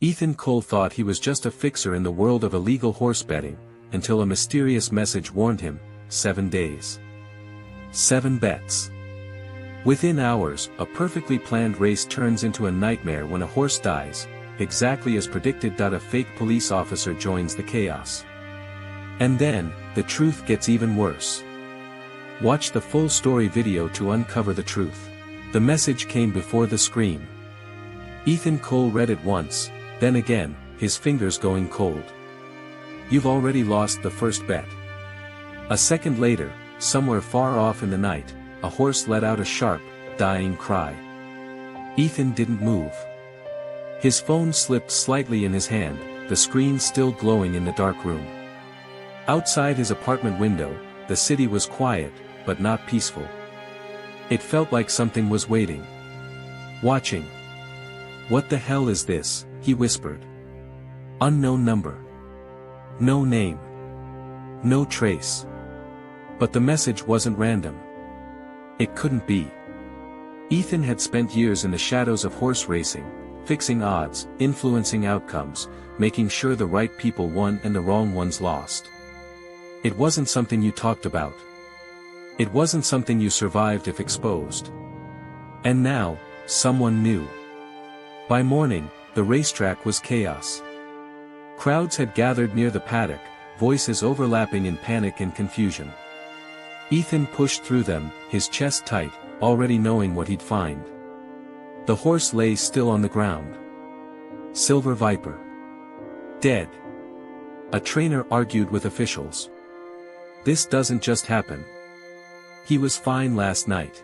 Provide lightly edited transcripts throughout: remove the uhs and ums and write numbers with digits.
Ethan Cole thought he was just a fixer in the world of illegal horse betting, until a mysterious message warned him, 7 days. 7 bets. Within hours, a perfectly planned race turns into a nightmare when a horse dies, exactly as predicted. A fake police officer joins the chaos. And then, the truth gets even worse. Watch the full story video to uncover the truth. The message came before the scream. Ethan Cole read it once, then again, his fingers going cold. You've already lost the first bet. A second later, somewhere far off in the night, a horse let out a sharp, dying cry. Ethan didn't move. His phone slipped slightly in his hand, the screen still glowing in the dark room. Outside his apartment window, the city was quiet, but not peaceful. It felt like something was waiting. Watching. What the hell is this? He whispered. Unknown number. No name. No trace. But the message wasn't random. It couldn't be. Ethan had spent years in the shadows of horse racing, fixing odds, influencing outcomes, making sure the right people won and the wrong ones lost. It wasn't something you talked about. It wasn't something you survived if exposed. And now, someone knew. By morning, the racetrack was chaos. Crowds had gathered near the paddock, voices overlapping in panic and confusion. Ethan pushed through them, his chest tight, already knowing what he'd find. The horse lay still on the ground. Silver Viper. Dead. A trainer argued with officials. This doesn't just happen. He was fine last night.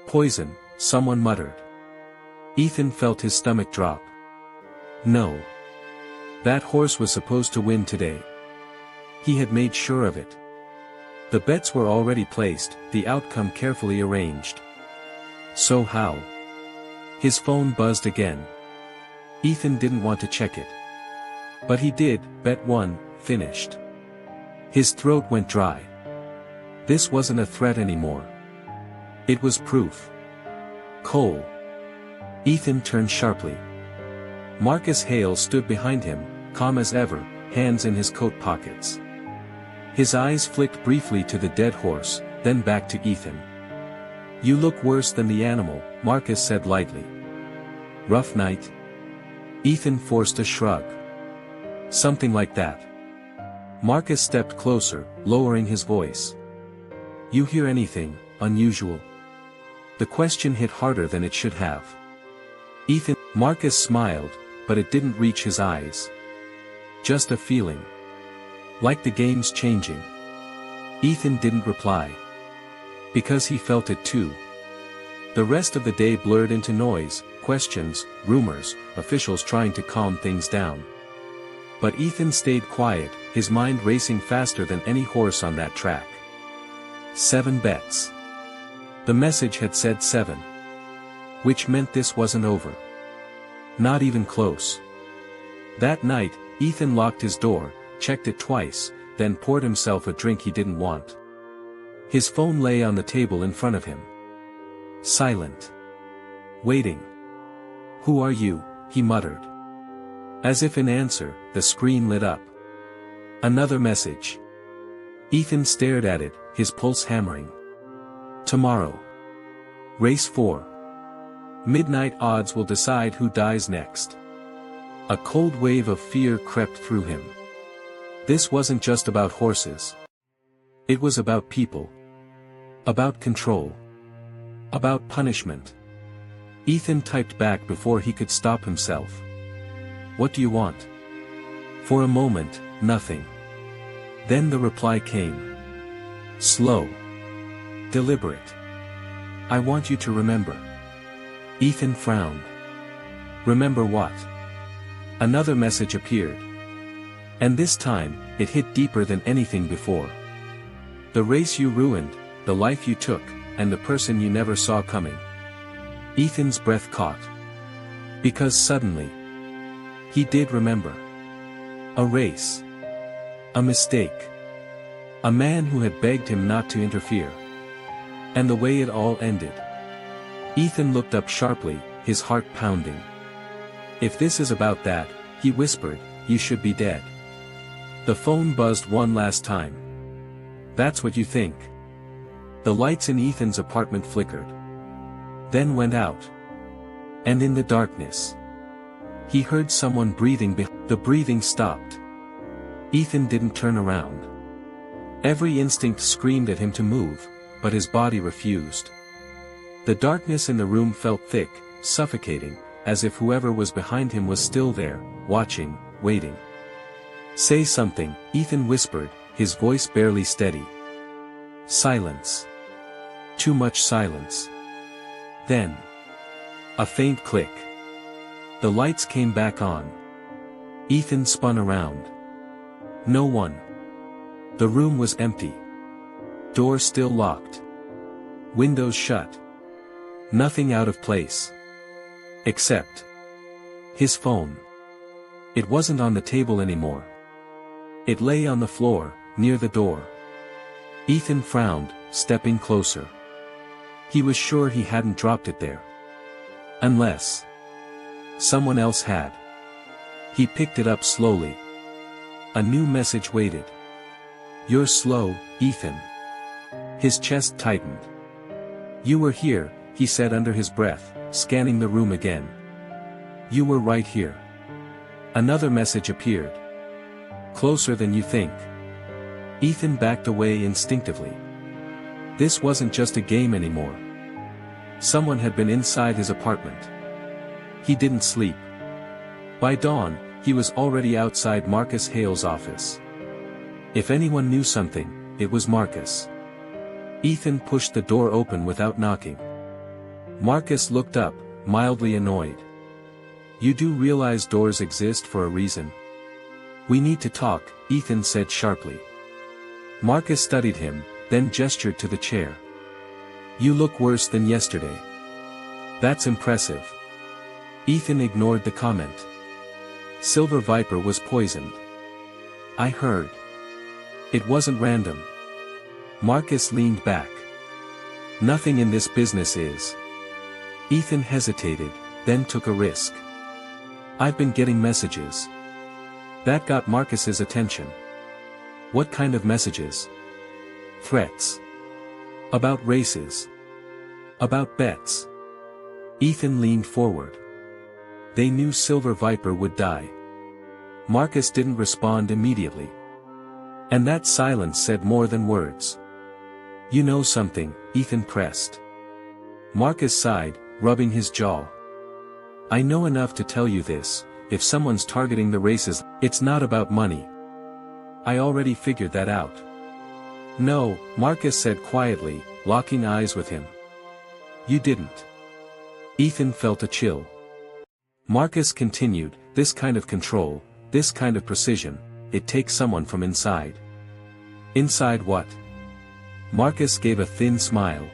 Poison, someone muttered. Ethan felt his stomach drop. No. That horse was supposed to win today. He had made sure of it. The bets were already placed, the outcome carefully arranged. So how? His phone buzzed again. Ethan didn't want to check it. But he did. Bet 1, finished. His throat went dry. This wasn't a threat anymore. It was proof. Cole. Ethan turned sharply. Marcus Hale stood behind him, calm as ever, hands in his coat pockets. His eyes flicked briefly to the dead horse, then back to Ethan. You look worse than the animal, Marcus said lightly. Rough night? Ethan forced a shrug. Something like that. Marcus stepped closer, lowering his voice. You hear anything unusual? The question hit harder than it should have. Marcus smiled, but it didn't reach his eyes. Just a feeling. Like the game's changing. Ethan didn't reply. Because he felt it too. The rest of the day blurred into noise, questions, rumors, officials trying to calm things down. But Ethan stayed quiet, his mind racing faster than any horse on that track. 7 bets. The message had said 7. Which meant this wasn't over. Not even close. That night, Ethan locked his door, checked it twice, then poured himself a drink he didn't want. His phone lay on the table in front of him. Silent. Waiting. Who are you? He muttered. As if in answer, the screen lit up. Another message. Ethan stared at it, his pulse hammering. Tomorrow. Race 4. Midnight odds will decide who dies next. A cold wave of fear crept through him. This wasn't just about horses. It was about people. About control. About punishment. Ethan typed back before he could stop himself. What do you want? For a moment, nothing. Then the reply came. Slow. Deliberate. I want you to remember. Ethan frowned. Remember what? Another message appeared. And this time, it hit deeper than anything before. The race you ruined, the life you took, and the person you never saw coming. Ethan's breath caught. Because suddenly, he did remember. A race. A mistake. A man who had begged him not to interfere. And the way it all ended. Ethan looked up sharply, his heart pounding. If this is about that, he whispered, you should be dead. The phone buzzed one last time. That's what you think. The lights in Ethan's apartment flickered. Then went out. And in the darkness, he heard someone breathing the breathing stopped. Ethan didn't turn around. Every instinct screamed at him to move, but his body refused. The darkness in the room felt thick, suffocating, as if whoever was behind him was still there, watching, waiting. Say something, Ethan whispered, his voice barely steady. Silence. Too much silence. Then, a faint click. The lights came back on. Ethan spun around. No one. The room was empty. Door still locked. Windows shut. Nothing out of place. Except his phone. It wasn't on the table anymore. It lay on the floor, near the door. Ethan frowned, stepping closer. He was sure he hadn't dropped it there. Unless someone else had. He picked it up slowly. A new message waited. You're slow, Ethan. His chest tightened. You were here, he said under his breath, scanning the room again. You were right here. Another message appeared. Closer than you think. Ethan backed away instinctively. This wasn't just a game anymore. Someone had been inside his apartment. He didn't sleep. By dawn, he was already outside Marcus Hale's office. If anyone knew something, it was Marcus. Ethan pushed the door open without knocking. Marcus looked up, mildly annoyed. You do realize doors exist for a reason? We need to talk, Ethan said sharply. Marcus studied him, then gestured to the chair. You look worse than yesterday. That's impressive. Ethan ignored the comment. Silver Viper was poisoned. I heard. It wasn't random. Marcus leaned back. Nothing in this business is. Ethan hesitated, then took a risk. I've been getting messages. That got Marcus's attention. What kind of messages? Threats. About races. About bets. Ethan leaned forward. They knew Silver Viper would die. Marcus didn't respond immediately. And that silence said more than words. You know something, Ethan pressed. Marcus sighed, rubbing his jaw. I know enough to tell you this, if someone's targeting the races, it's not about money. I already figured that out. No, Marcus said quietly, locking eyes with him. You didn't. Ethan felt a chill. Marcus continued, this kind of control, this kind of precision, it takes someone from inside. Inside what? Marcus gave a thin smile.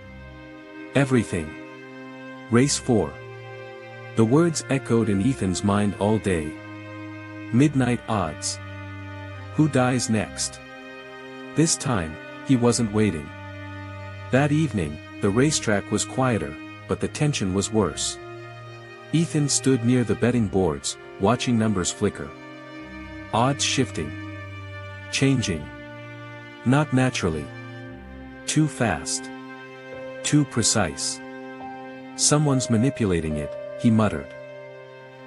Everything. Race 4. The words echoed in Ethan's mind all day. Midnight odds. Who dies next? This time, he wasn't waiting. That evening, the racetrack was quieter, but the tension was worse. Ethan stood near the betting boards, watching numbers flicker. Odds shifting. Changing. Not naturally. Too fast. Too precise. Someone's manipulating it, he muttered.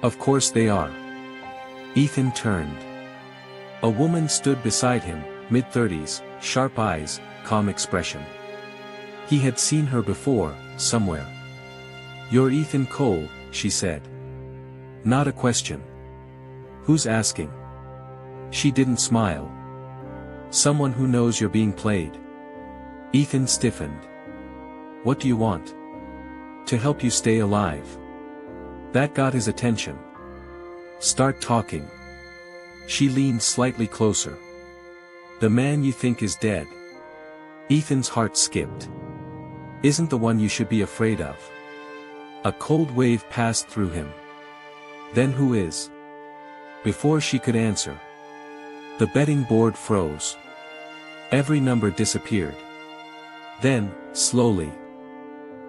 Of course they are. Ethan turned. A woman stood beside him, mid-30s, sharp eyes, calm expression. He had seen her before, somewhere. You're Ethan Cole, she said. Not a question. Who's asking? She didn't smile. Someone who knows you're being played. Ethan stiffened. What do you want? To help you stay alive. That got his attention. Start talking. She leaned slightly closer. The man you think is dead. Ethan's heart skipped. Isn't the one you should be afraid of. A cold wave passed through him. Then who is? Before she could answer, the betting board froze. Every number disappeared. Then, slowly,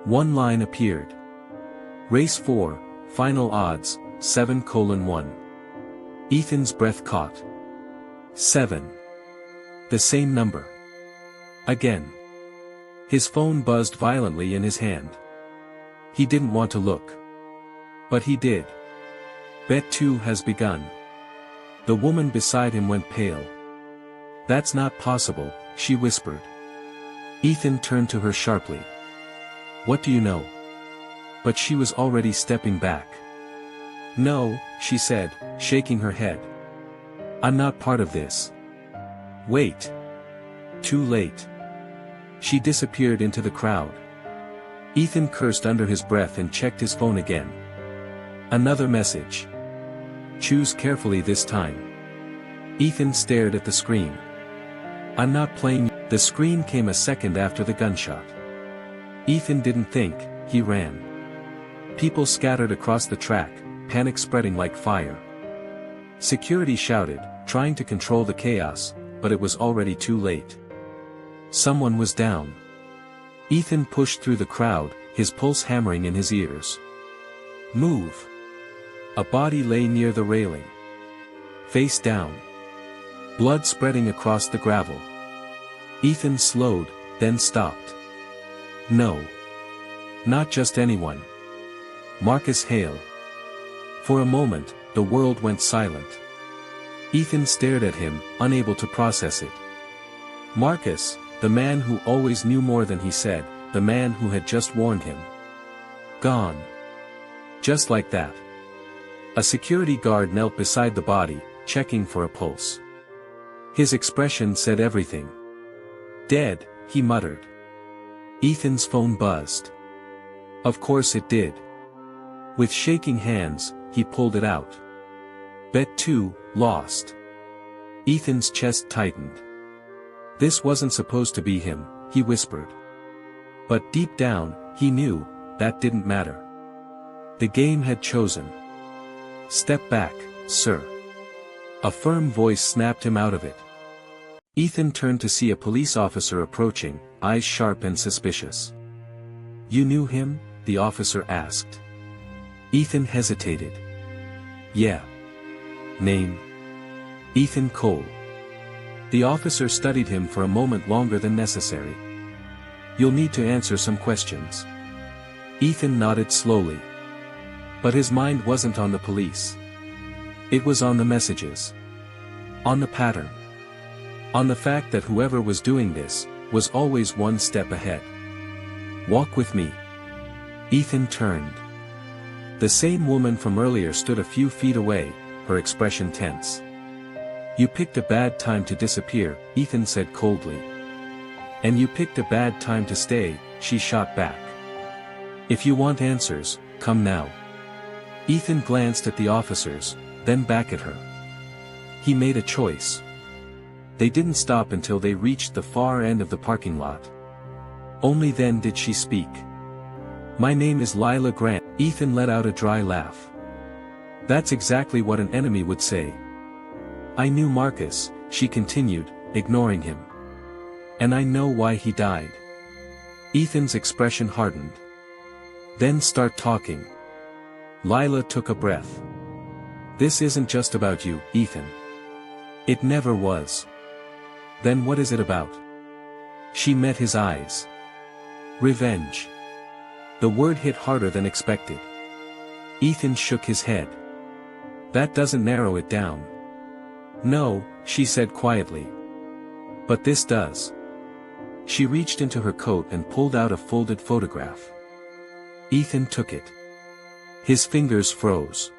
one line appeared. Race 4, final odds, 7:1. Ethan's breath caught. 7. The same number. Again. His phone buzzed violently in his hand. He didn't want to look. But he did. Bet 2 has begun. The woman beside him went pale. That's not possible, she whispered. Ethan turned to her sharply. What do you know? But she was already stepping back. No, she said, shaking her head. I'm not part of this. Wait. Too late. She disappeared into the crowd. Ethan cursed under his breath and checked his phone again. Another message. Choose carefully this time. Ethan stared at the screen. I'm not playing. The screen came a second after the gunshot. Ethan didn't think, he ran. People scattered across the track, panic spreading like fire. Security shouted, trying to control the chaos, but it was already too late. Someone was down. Ethan pushed through the crowd, his pulse hammering in his ears. Move. A body lay near the railing. Face down. Blood spreading across the gravel. Ethan slowed, then stopped. No. Not just anyone. Marcus Hale. For a moment, the world went silent. Ethan stared at him, unable to process it. Marcus, the man who always knew more than he said, the man who had just warned him. Gone. Just like that. A security guard knelt beside the body, checking for a pulse. His expression said everything. Dead, he muttered. Ethan's phone buzzed. Of course it did. With shaking hands, he pulled it out. Bet 2, lost. Ethan's chest tightened. This wasn't supposed to be him, he whispered. But deep down, he knew, that didn't matter. The game had chosen. Step back, sir. A firm voice snapped him out of it. Ethan turned to see a police officer approaching, eyes sharp and suspicious. You knew him? The officer asked. Ethan hesitated. Yeah. Name? Ethan Cole. The officer studied him for a moment longer than necessary. You'll need to answer some questions. Ethan nodded slowly. But his mind wasn't on the police. It was on the messages. On the pattern. On the fact that whoever was doing this, was always one step ahead. Walk with me. Ethan turned. The same woman from earlier stood a few feet away, her expression tense. You picked a bad time to disappear, Ethan said coldly. And you picked a bad time to stay, she shot back. If you want answers, come now. Ethan glanced at the officers, then back at her. He made a choice. They didn't stop until they reached the far end of the parking lot. Only then did she speak. My name is Lila Grant. Ethan let out a dry laugh. That's exactly what an enemy would say. I knew Marcus, she continued, ignoring him. And I know why he died. Ethan's expression hardened. Then start talking. Lila took a breath. This isn't just about you, Ethan. It never was. Then what is it about? She met his eyes. Revenge. The word hit harder than expected. Ethan shook his head. That doesn't narrow it down. No, she said quietly. But this does. She reached into her coat and pulled out a folded photograph. Ethan took it. His fingers froze.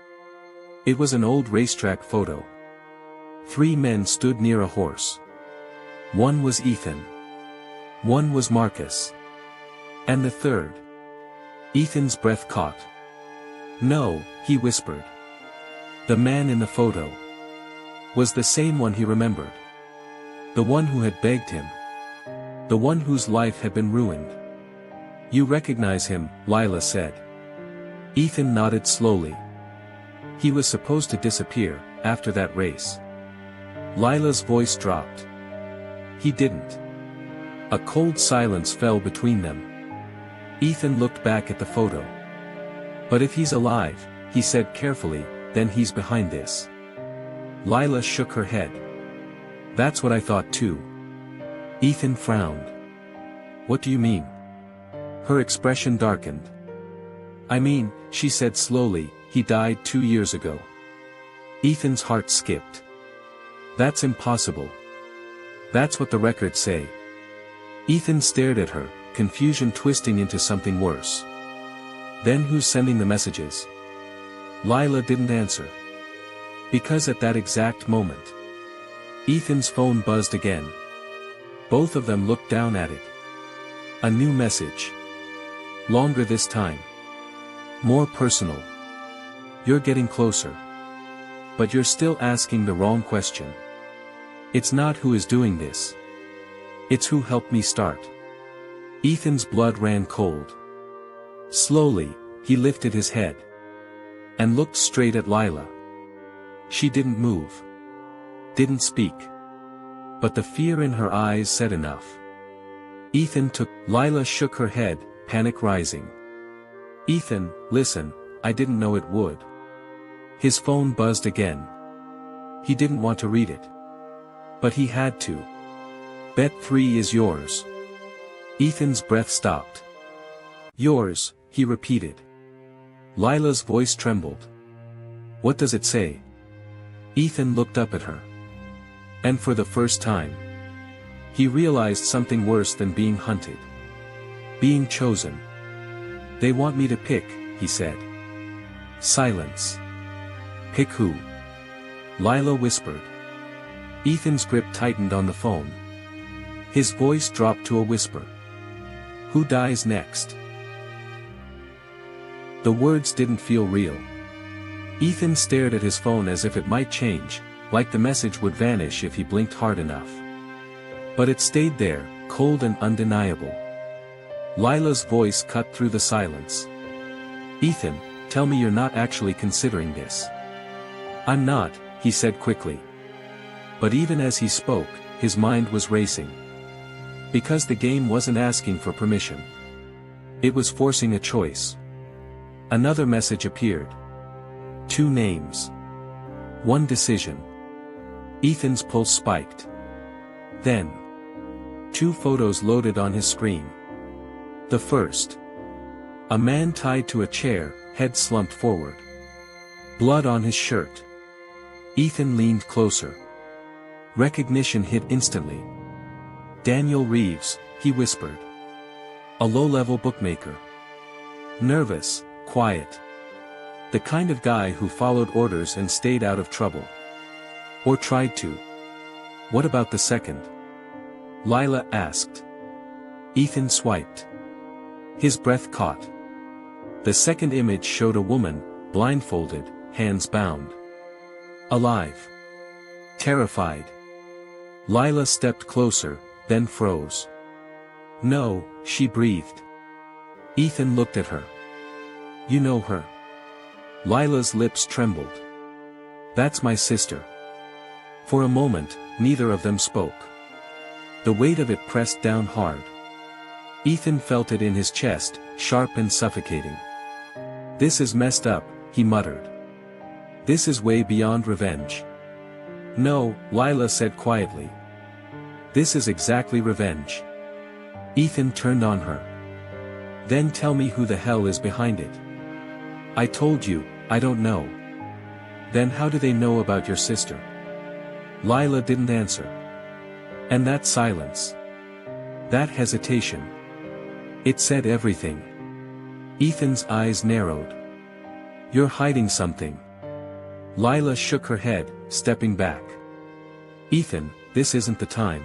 It was an old racetrack photo. 3 men stood near a horse. One was Ethan. One was Marcus. And the third. Ethan's breath caught. No, he whispered. The man in the photo was the same one he remembered. The one who had begged him. The one whose life had been ruined. You recognize him, Lila said. Ethan nodded slowly. He was supposed to disappear, after that race. Lila's voice dropped. He didn't. A cold silence fell between them. Ethan looked back at the photo. But if he's alive, he said carefully, then he's behind this. Lila shook her head. That's what I thought too. Ethan frowned. What do you mean? Her expression darkened. I mean, she said slowly, he died 2 years ago. Ethan's heart skipped. That's impossible. That's what the records say. Ethan stared at her, confusion twisting into something worse. Then who's sending the messages? Lila didn't answer. Because at that exact moment, Ethan's phone buzzed again. Both of them looked down at it. A new message. Longer this time. More personal. You're getting closer. But you're still asking the wrong question. It's not who is doing this. It's who helped me start. Ethan's blood ran cold. Slowly, he lifted his head. And looked straight at Lila. She didn't move. Didn't speak. But the fear in her eyes said enough. Ethan took. Lila shook her head, panic rising. Ethan, listen, I didn't know it would. His phone buzzed again. He didn't want to read it. But he had to. Bet 3 is yours. Ethan's breath stopped. Yours, he repeated. Lila's voice trembled. What does it say? Ethan looked up at her. And for the first time, he realized something worse than being hunted. Being chosen. They want me to pick, he said. Silence. Pick who? Lila whispered. Ethan's grip tightened on the phone. His voice dropped to a whisper. Who dies next? The words didn't feel real. Ethan stared at his phone as if it might change, like the message would vanish if he blinked hard enough. But it stayed there, cold and undeniable. Lila's voice cut through the silence. Ethan, tell me you're not actually considering this. I'm not, he said quickly. But even as he spoke, his mind was racing. Because the game wasn't asking for permission. It was forcing a choice. Another message appeared. 2 names. 1 decision. Ethan's pulse spiked. Then 2 photos loaded on his screen. The first. A man tied to a chair, head slumped forward. Blood on his shirt. Ethan leaned closer. Recognition hit instantly. Daniel Reeves, he whispered. A low-level bookmaker. Nervous, quiet. The kind of guy who followed orders and stayed out of trouble. Or tried to. What about the second? Lila asked. Ethan swiped. His breath caught. The second image showed a woman, blindfolded, hands bound. Alive. Terrified. Lila stepped closer, then froze. No, she breathed. Ethan looked at her. You know her. Lila's lips trembled. That's my sister. For a moment, neither of them spoke. The weight of it pressed down hard. Ethan felt it in his chest, sharp and suffocating. This is messed up, he muttered. This is way beyond revenge. No, Lila said quietly. This is exactly revenge. Ethan turned on her. Then tell me who the hell is behind it. I told you, I don't know. Then how do they know about your sister? Lila didn't answer. And that silence. That hesitation. It said everything. Ethan's eyes narrowed. You're hiding something. Lila shook her head, stepping back. Ethan, this isn't the time.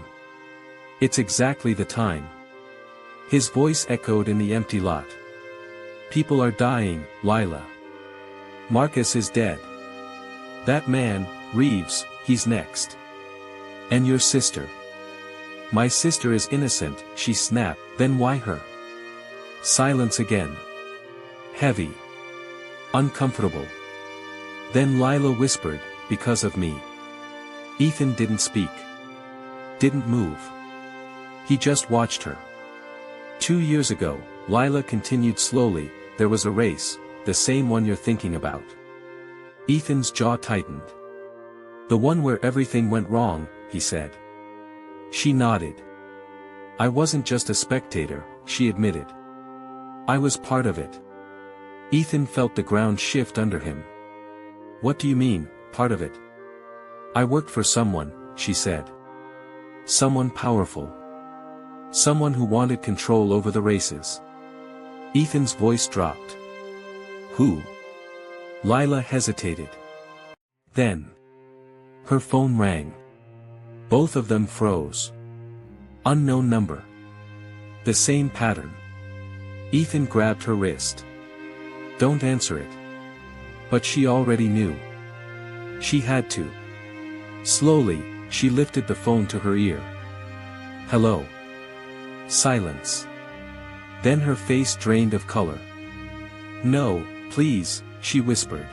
It's exactly the time. His voice echoed in the empty lot. People are dying, Lila. Marcus is dead. That man, Reeves, he's next. And your sister. My sister is innocent, she snapped. Then why her? Silence again. Heavy. Uncomfortable. Then Lila whispered, because of me. Ethan didn't speak. Didn't move. He just watched her. 2 years ago, Lila continued slowly, there was a race, the same one you're thinking about. Ethan's jaw tightened. The one where everything went wrong, he said. She nodded. I wasn't just a spectator, she admitted. I was part of it. Ethan felt the ground shift under him. What do you mean, part of it? I worked for someone, she said. Someone powerful. Someone who wanted control over the races. Ethan's voice dropped. Who? Lila hesitated. Then. Her phone rang. Both of them froze. Unknown number. The same pattern. Ethan grabbed her wrist. Don't answer it. But she already knew. She had to. Slowly, she lifted the phone to her ear. Hello. Silence. Then her face drained of color. No, please, she whispered.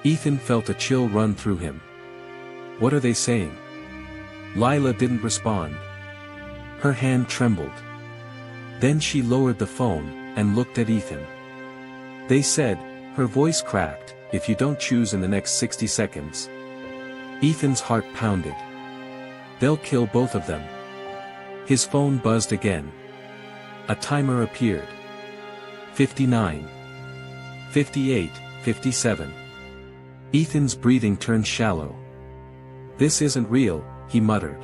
Ethan felt a chill run through him. What are they saying? Lila didn't respond. Her hand trembled. Then she lowered the phone, and looked at Ethan. They said, her voice cracked, if you don't choose in the next 60 seconds. Ethan's heart pounded. They'll kill both of them. His phone buzzed again. A timer appeared. 59. 58, 57. Ethan's breathing turned shallow. This isn't real, he muttered.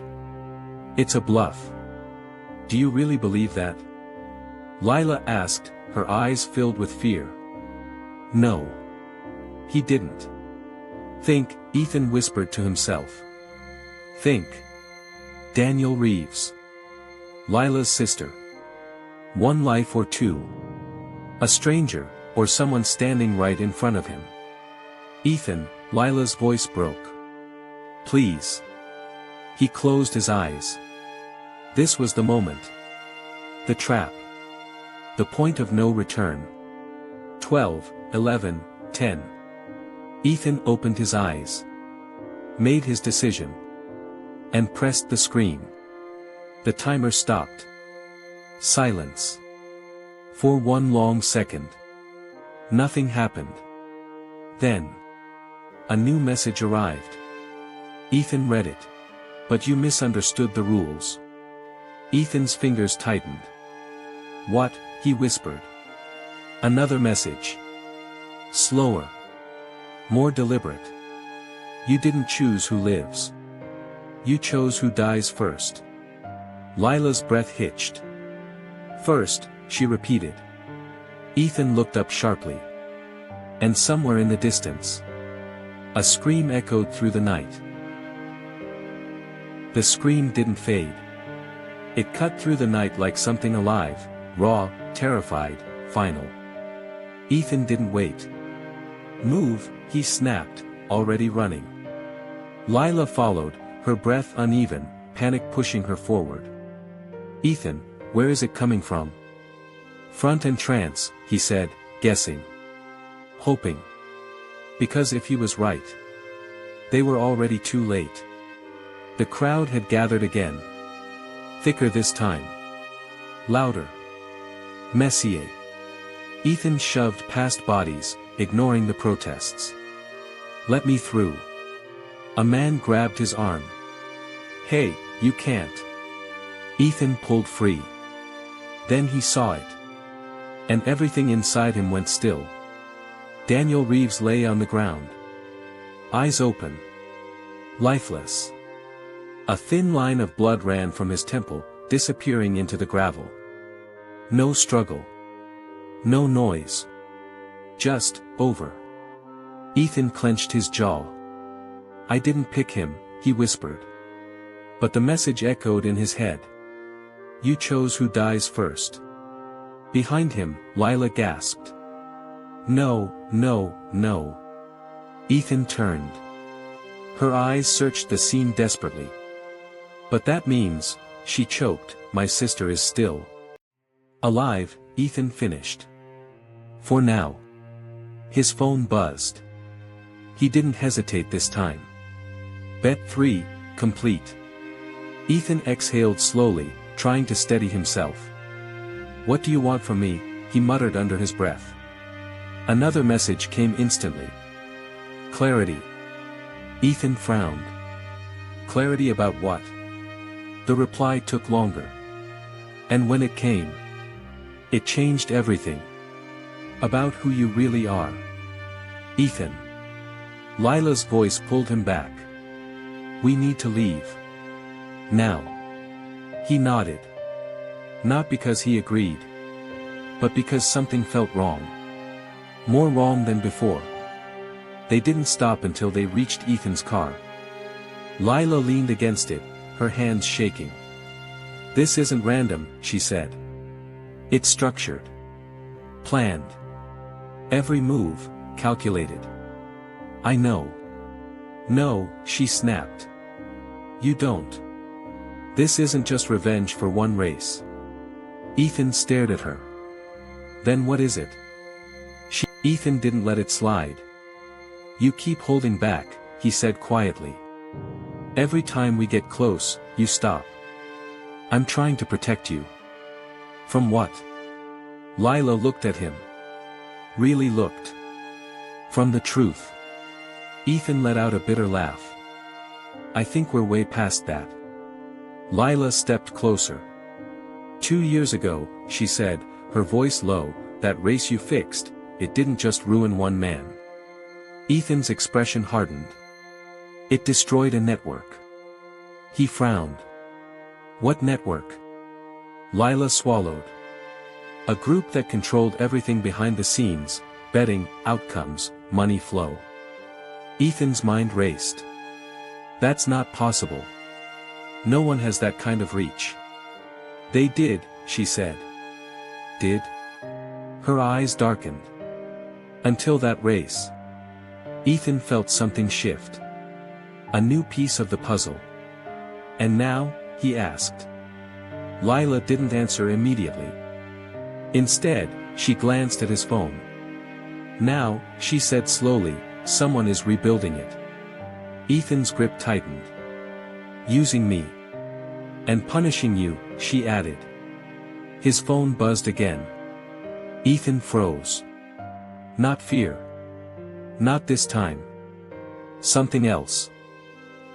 It's a bluff. Do you really believe that? Lila asked, her eyes filled with fear. No. He didn't. Think, Ethan whispered to himself. Think. Daniel Reeves. Lila's sister. One life or two. A stranger, or someone standing right in front of him. Ethan, Lila's voice broke. Please. He closed his eyes. This was the moment. The trap. The point of no return. 12, 11, 10. Ethan opened his eyes. Made his decision. And pressed the screen. The timer stopped. Silence. For one long second. Nothing happened. Then. A new message arrived. Ethan read it. But you misunderstood the rules. Ethan's fingers tightened. What? He whispered. Another message. Slower. More deliberate. You didn't choose who lives. You chose who dies first. Lila's breath hitched. First, she repeated. Ethan looked up sharply. And somewhere in the distance, a scream echoed through the night. The scream didn't fade. It cut through the night like something alive, raw, terrified, final. Ethan didn't wait. Move, he snapped, already running. Lila followed, her breath uneven, panic pushing her forward. Ethan, where is it coming from? Front entrance, he said, guessing. Hoping. Because if he was right, they were already too late. The crowd had gathered again. Thicker this time. Louder. Messier. Ethan shoved past bodies, ignoring the protests. Let me through. A man grabbed his arm. Hey, you can't. Ethan pulled free. Then he saw it. And everything inside him went still. Daniel Reeves lay on the ground. Eyes open. Lifeless. A thin line of blood ran from his temple, disappearing into the gravel. No struggle. No noise. Just, over. Ethan clenched his jaw. I didn't pick him, he whispered. But the message echoed in his head. You chose who dies first. Behind him, Lila gasped. No, no, no. Ethan turned. Her eyes searched the scene desperately. But that means, she choked, my sister is still alive, Ethan finished. For now. His phone buzzed. He didn't hesitate this time. Bet 3, complete. Ethan exhaled slowly, trying to steady himself. What do you want from me? He muttered under his breath. Another message came instantly. Clarity. Ethan frowned. Clarity about what? The reply took longer. And when it came, it changed everything. About who you really are. Ethan. Lila's voice pulled him back. We need to leave. Now. He nodded. Not because he agreed. But because something felt wrong. More wrong than before. They didn't stop until they reached Ethan's car. Lila leaned against it, her hands shaking. This isn't random, she said. It's structured. Planned. Every move, calculated. I know. No, she snapped. You don't. This isn't just revenge for one race. Ethan stared at her. Then what is it? Ethan didn't let it slide. You keep holding back, he said quietly. Every time we get close, you stop. I'm trying to protect you. From what? Lila looked at him. Really looked. From the truth. Ethan let out a bitter laugh. I think we're way past that. Lila stepped closer. 2 years ago, she said, her voice low, that race you fixed, it didn't just ruin one man. Ethan's expression hardened. It destroyed a network. He frowned. What network? Lila swallowed. A group that controlled everything behind the scenes, betting, outcomes, money flow. Ethan's mind raced. That's not possible. No one has that kind of reach. They did, she said. Did? Her eyes darkened. Until that race. Ethan felt something shift. A new piece of the puzzle. And now, he asked. Lila didn't answer immediately. Instead, she glanced at his phone. Now, she said slowly, someone is rebuilding it. Ethan's grip tightened. Using me. And punishing you, she added. His phone buzzed again. Ethan froze. Not fear. Not this time. Something else.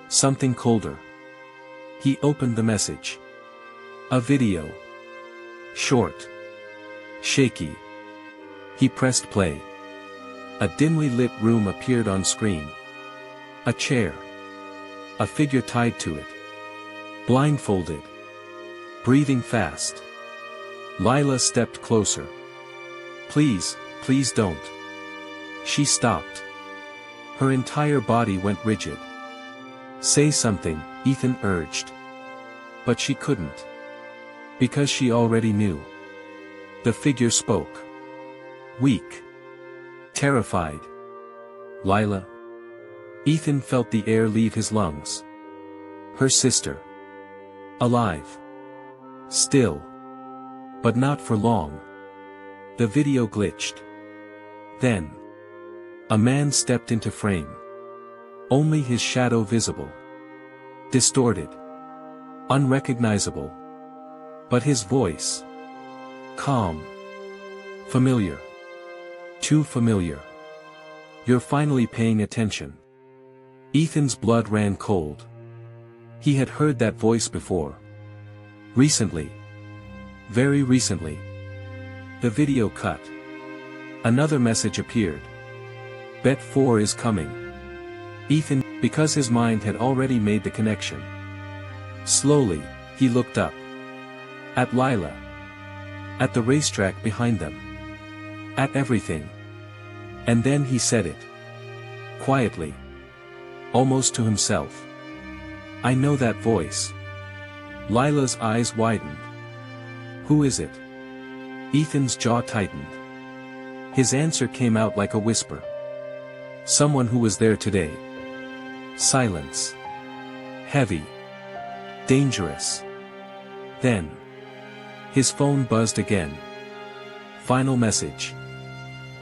Something colder. He opened the message. A video. Short. Shaky. He pressed play. A dimly lit room appeared on screen. A chair. A figure tied to it. Blindfolded. Breathing fast. Lila stepped closer. Please, please don't. She stopped. Her entire body went rigid. Say something, Ethan urged. But she couldn't. Because she already knew. The figure spoke. Weak. Terrified. Lila. Ethan felt the air leave his lungs. Her sister. Alive. Still. But not for long. The video glitched. Then. A man stepped into frame. Only his shadow visible. Distorted. Unrecognizable. But his voice. Calm. Familiar. Too familiar. You're finally paying attention. Ethan's blood ran cold. He had heard that voice before. Recently. Very recently. The video cut. Another message appeared. Bet 4 is coming. Ethan, because his mind had already made the connection. Slowly, he looked up. At Lila. At the racetrack behind them. At everything. And then he said it. Quietly. Almost to himself. I know that voice. Lila's eyes widened. Who is it? Ethan's jaw tightened. His answer came out like a whisper. Someone who was there today. Silence. Heavy. Dangerous. Then. His phone buzzed again. Final message.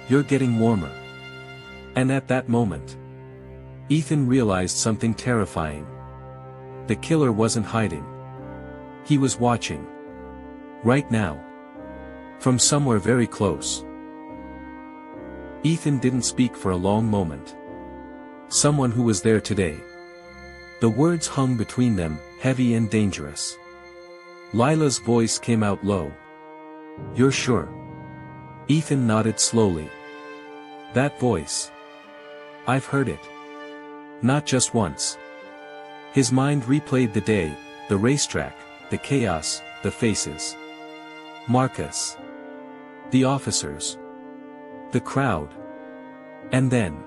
You're getting warmer. And at that moment, Ethan realized something terrifying. The killer wasn't hiding. He was watching. Right now. From somewhere very close. Ethan didn't speak for a long moment. Someone who was there today. The words hung between them, heavy and dangerous. Lila's voice came out low. You're sure? Ethan nodded slowly. That voice. I've heard it. Not just once. His mind replayed the day, the racetrack, the chaos, the faces. Marcus. The officers. The crowd. And then.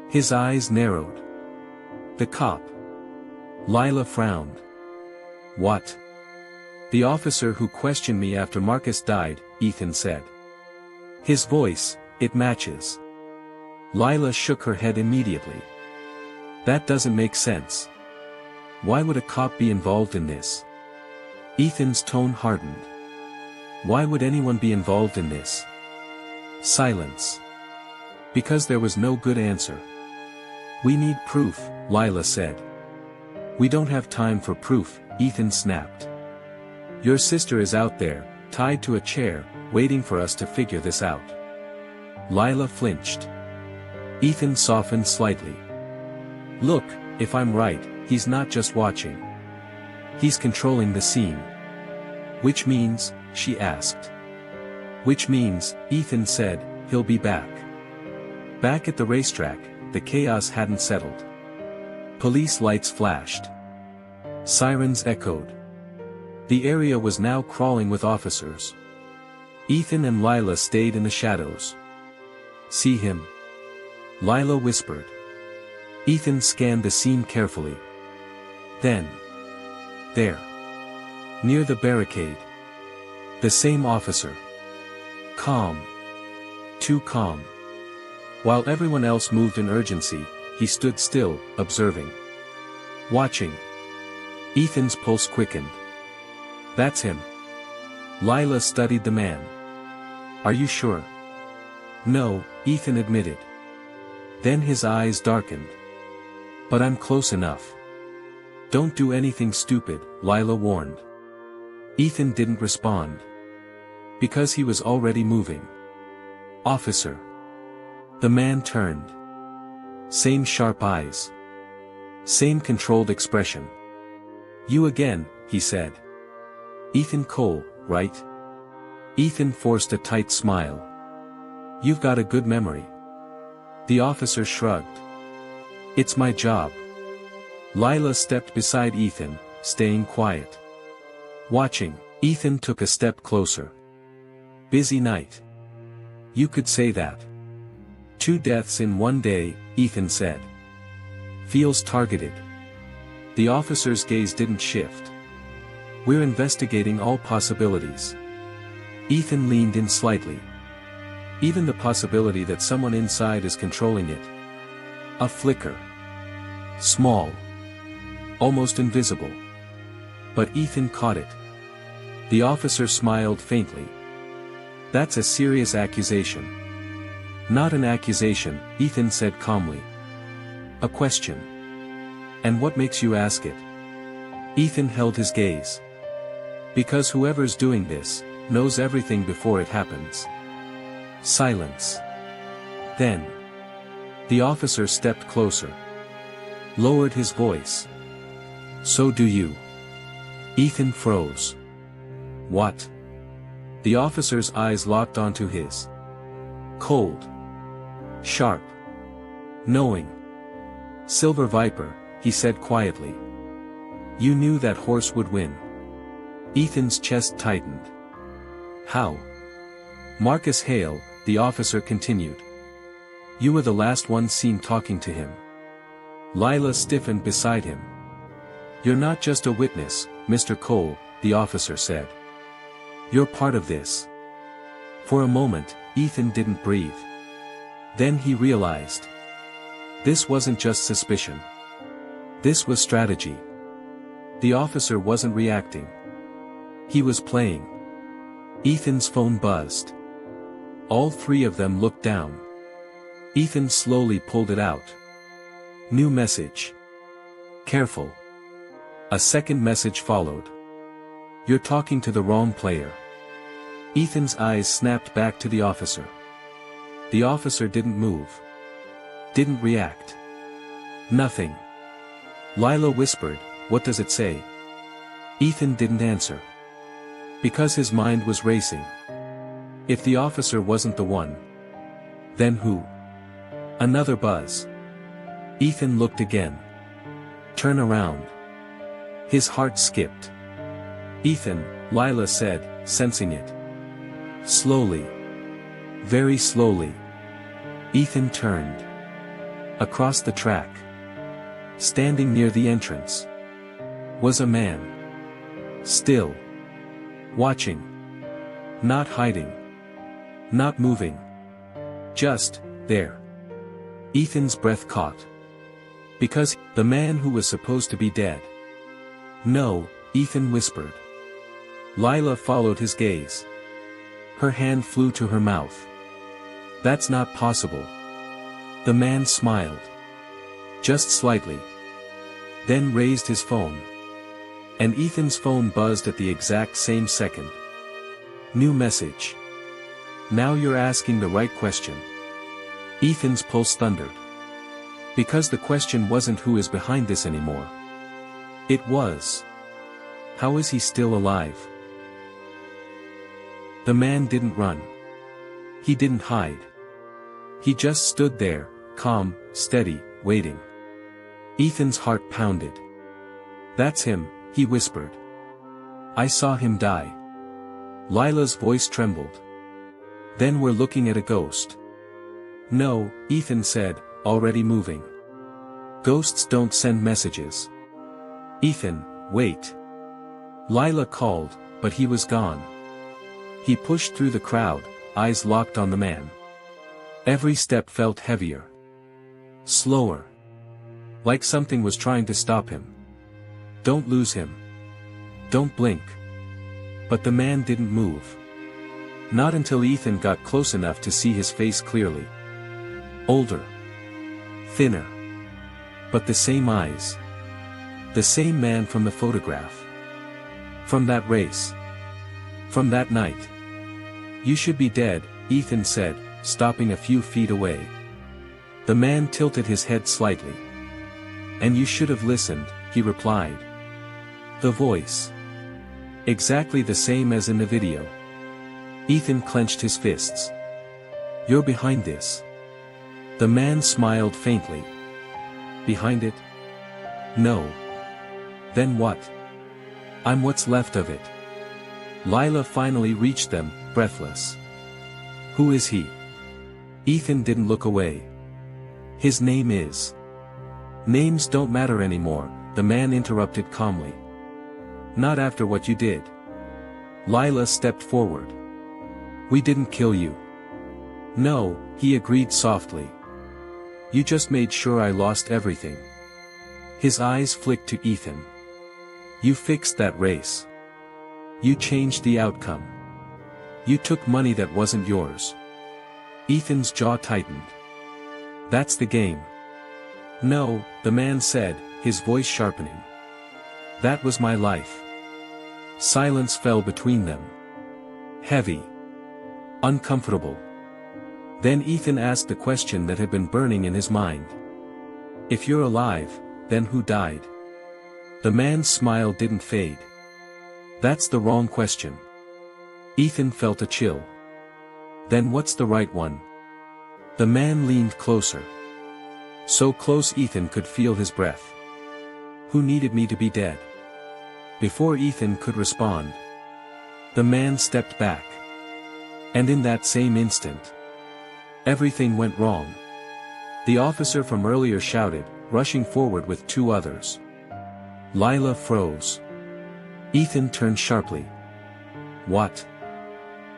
His eyes narrowed. The cop. Lila frowned. What? The officer who questioned me after Marcus died, Ethan said. His voice, it matches. Lila shook her head immediately. That doesn't make sense. Why would a cop be involved in this? Ethan's tone hardened. Why would anyone be involved in this? Silence. Because there was no good answer. We need proof, Lila said. We don't have time for proof, Ethan snapped. Your sister is out there, tied to a chair, waiting for us to figure this out. Lila flinched. Ethan softened slightly. Look, if I'm right, he's not just watching. He's controlling the scene. Which means, she asked. Which means, Ethan said, he'll be back. Back at the racetrack, the chaos hadn't settled. Police lights flashed. Sirens echoed. The area was now crawling with officers. Ethan and Lila stayed in the shadows. See him? Lila whispered. Ethan scanned the scene carefully. Then. There. Near the barricade. The same officer. Calm. Too calm. While everyone else moved in urgency, he stood still, observing. Watching. Ethan's pulse quickened. That's him. Lila studied the man. Are you sure? No, Ethan admitted. Then his eyes darkened. But I'm close enough. Don't do anything stupid, Lila warned. Ethan didn't respond. Because he was already moving. Officer. The man turned. Same sharp eyes. Same controlled expression. You again, he said. Ethan Cole, right? Ethan forced a tight smile. You've got a good memory. The officer shrugged. It's my job. Lila stepped beside Ethan, staying quiet. Watching, Ethan took a step closer. Busy night. You could say that. 2 deaths in one day, Ethan said. Feels targeted. The officer's gaze didn't shift. We're investigating all possibilities. Ethan leaned in slightly. Even the possibility that someone inside is controlling it. A flicker. Small. Almost invisible. But Ethan caught it. The officer smiled faintly. That's a serious accusation. Not an accusation, Ethan said calmly. A question. And what makes you ask it? Ethan held his gaze. Because whoever's doing this, knows everything before it happens. Silence. Then. The officer stepped closer. Lowered his voice. So do you. Ethan froze. What? The officer's eyes locked onto his. Cold. Sharp. Knowing. Silver Viper, he said quietly. You knew that horse would win. Ethan's chest tightened. How? Marcus Hale, the officer continued. You were the last one seen talking to him. Lila stiffened beside him. You're not just a witness, Mr. Cole, the officer said. You're part of this. For a moment, Ethan didn't breathe. Then he realized. This wasn't just suspicion. This was strategy. The officer wasn't reacting. He was playing. Ethan's phone buzzed. All 3 of them looked down. Ethan slowly pulled it out. New message. Careful. A second message followed. You're talking to the wrong player. Ethan's eyes snapped back to the officer. The officer didn't move. Didn't react. Nothing. Lila whispered, "What does it say?" Ethan didn't answer. Because his mind was racing. If the officer wasn't the one, then who? Another buzz. Ethan looked again. Turn around. His heart skipped. Ethan, Lila said, sensing it. Slowly. Very slowly. Ethan turned. Across the track. Standing near the entrance. Was a man. Still. Watching. Not hiding. Not moving. Just, there. Ethan's breath caught. Because, the man who was supposed to be dead. No, Ethan whispered. Lila followed his gaze. Her hand flew to her mouth. That's not possible. The man smiled. Just slightly. Then raised his phone. And Ethan's phone buzzed at the exact same second. New message. Now you're asking the right question. Ethan's pulse thundered. Because the question wasn't who is behind this anymore. It was. How is he still alive? The man didn't run. He didn't hide. He just stood there, calm, steady, waiting. Ethan's heart pounded. That's him, he whispered. I saw him die. Lila's voice trembled. Then we're looking at a ghost. No, Ethan said, already moving. Ghosts don't send messages. Ethan, wait. Lila called, but he was gone. He pushed through the crowd, eyes locked on the man. Every step felt heavier. Slower. Like something was trying to stop him. Don't lose him. Don't blink. But the man didn't move. Not until Ethan got close enough to see his face clearly. Older. Thinner. But the same eyes. The same man from the photograph. From that race. From that night. You should be dead, Ethan said, stopping a few feet away. The man tilted his head slightly. And you should have listened, he replied. The voice. Exactly the same as in the video. Ethan clenched his fists. You're behind this. The man smiled faintly. Behind it? No. Then what? I'm what's left of it. Lila finally reached them, breathless. Who is he? Ethan didn't look away. His name is. Names don't matter anymore, the man interrupted calmly. Not after what you did. Lila stepped forward. We didn't kill you. No, he agreed softly. You just made sure I lost everything. His eyes flicked to Ethan. You fixed that race. You changed the outcome. You took money that wasn't yours. Ethan's jaw tightened. That's the game. No, the man said, his voice sharpening. That was my life. Silence fell between them. Heavy. Uncomfortable. Then Ethan asked the question that had been burning in his mind. If you're alive, then who died? The man's smile didn't fade. That's the wrong question. Ethan felt a chill. Then what's the right one? The man leaned closer. So close Ethan could feel his breath. Who needed me to be dead? Before Ethan could respond, the man stepped back. And in that same instant, everything went wrong. The officer from earlier shouted, rushing forward with two others. Lila froze. Ethan turned sharply. What?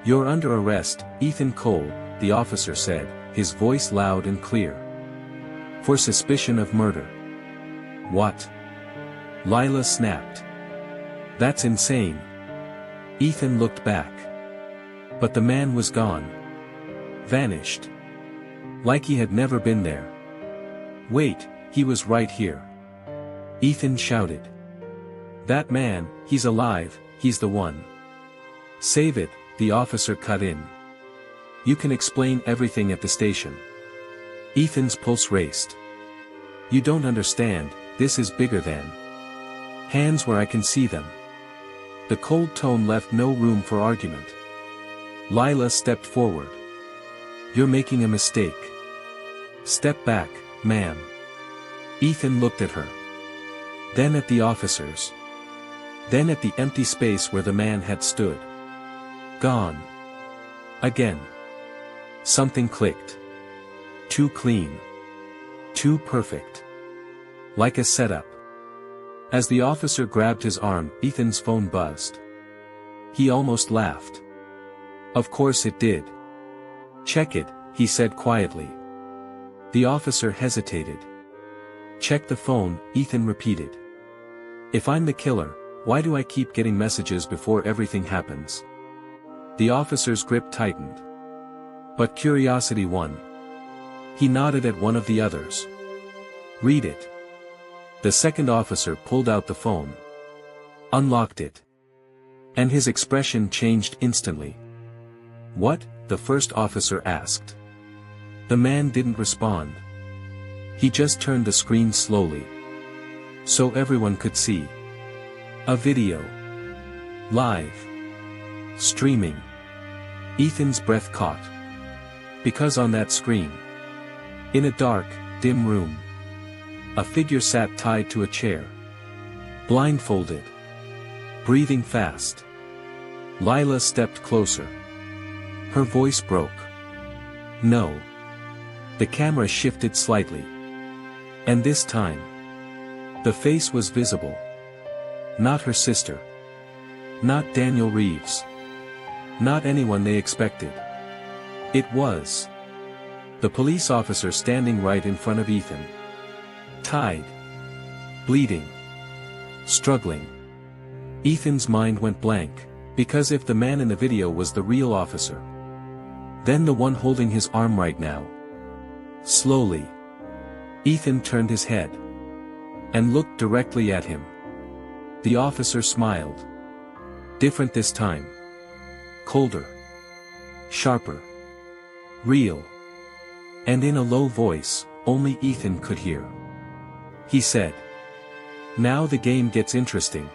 You're under arrest, Ethan Cole, the officer said, his voice loud and clear. For suspicion of murder. What? Lila snapped. That's insane. Ethan looked back. But the man was gone. Vanished. Like he had never been there. Wait, he was right here. Ethan shouted. That man, he's alive, he's the one. Save it, the officer cut in. You can explain everything at the station. Ethan's pulse raced. You don't understand, this is bigger than hands where I can see them. The cold tone left no room for argument. Lila stepped forward. You're making a mistake. Step back, ma'am. Ethan looked at her. Then at the officers. Then at the empty space where the man had stood. Gone. Again. Something clicked. Too clean. Too perfect. Like a setup. As the officer grabbed his arm, Ethan's phone buzzed. He almost laughed. Of course it did. Check it, he said quietly. The officer hesitated. Check the phone, Ethan repeated. If I'm the killer, why do I keep getting messages before everything happens? The officer's grip tightened. But curiosity won. He nodded at one of the others. Read it. The second officer pulled out the phone. Unlocked it. And his expression changed instantly. What? The first officer asked. The man didn't respond. He just turned the screen slowly. So everyone could see. A video. Live. Streaming. Ethan's breath caught. Because on that screen. In a dark, dim room. A figure sat tied to a chair. Blindfolded. Breathing fast. Lila stepped closer. Her voice broke. No. The camera shifted slightly. And this time. The face was visible. Not her sister. Not Daniel Reeves. Not anyone they expected. It was the police officer standing right in front of Ethan. Tied. Bleeding. Struggling. Ethan's mind went blank, because if the man in the video was the real officer, then the one holding his arm right now. Slowly. Ethan turned his head. And looked directly at him. The officer smiled. Different this time. Colder. Sharper. Real. And in a low voice, only Ethan could hear. He said. Now the game gets interesting.